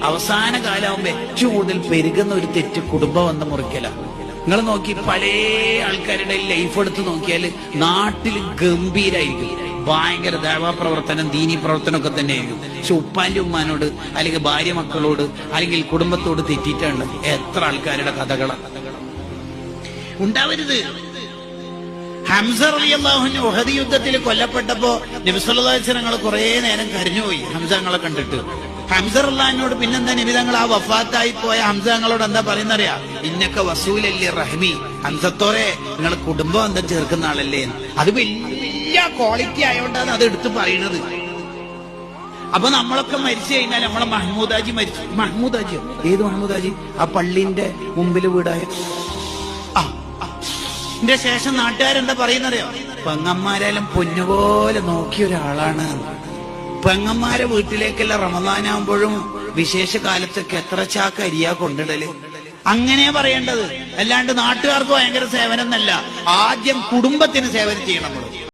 അവസാന കാലാവുമ്പോ ഏറ്റവും കൂടുതൽ പെരുകുന്ന ഒരു തെറ്റ് കുടുംബം വന്ന് മുറിക്കല. നിങ്ങൾ നോക്കി പല ആൾക്കാരുടെ ലൈഫ് എടുത്ത് നോക്കിയാല് നാട്ടിൽ ഗംഭീരായിരിക്കും, ഭയങ്കര ദഅവാ പ്രവർത്തനം, ദീനി പ്രവർത്തനം ഒക്കെ തന്നെയായിരിക്കും. പക്ഷെ ഉപ്പാന്റെ ഉമ്മാനോട് അല്ലെങ്കിൽ ഭാര്യ മക്കളോട് അല്ലെങ്കിൽ കുടുംബത്തോട് തെറ്റിയിട്ടുണ്ട് എത്ര ആൾക്കാരുടെ കഥകളാണ് ഉണ്ടാവരുത്. ഹംസ റളിയല്ലാഹു അൻഹു ഉഹദ് യുദ്ധത്തിൽ കൊല്ലപ്പെട്ടപ്പോ നബി സല്ലല്ലാഹു അലൈഹി വസല്ലം കുറെ നേരം കരഞ്ഞുപോയി ഹംസ തങ്ങളെ കണ്ടിട്ട്. ഹംസ റളിയല്ലാഹുവിനോട് പിന്നെന്താ നബി തങ്ങൾ ആ വഫാത്തായി പോയ ഹംസ തങ്ങളോട് എന്താ പറയുന്നറിയാ? ഇന്നക വസൂലല്ലി റഹ്മി, ഹംസത്തോരെ നിങ്ങൾ കുടുംബം എന്താ ചേർക്കുന്ന ആളല്ലേ. അത് വലിയ ക്വാളിറ്റി ആയതുകൊണ്ടാണ് അത് എടുത്ത് പറയുന്നത്. അപ്പൊ നമ്മളൊക്കെ മരിച്ചു കഴിഞ്ഞാൽ നമ്മളെ മഹ്മൂദാജി മരിച്ചു. മഹ്മൂദാജിയോ? ഏത് മഹ്മൂദാജി? ആ പള്ളിന്റെ മുമ്പിൽ വീടായ ന്റെ ശേഷം നാട്ടുകാരെന്താ പറയുന്നറിയോ? പെങ്ങന്മാരെല്ലാം പൊന്നുപോലെ നോക്കിയ ഒരാളാണ്. പെങ്ങന്മാരെ വീട്ടിലേക്കല്ല റമദാനാകുമ്പോഴും വിശേഷ കാലത്തൊക്കെ എത്ര ചാക്ക് അരിയാ കൊണ്ടിടല്. അങ്ങനെ പറയേണ്ടത്, അല്ലാണ്ട് നാട്ടുകാർക്ക് ഭയങ്കര സേവനം എന്നല്ല. ആദ്യം കുടുംബത്തിന് സേവനം ചെയ്യണം നമ്മൾ.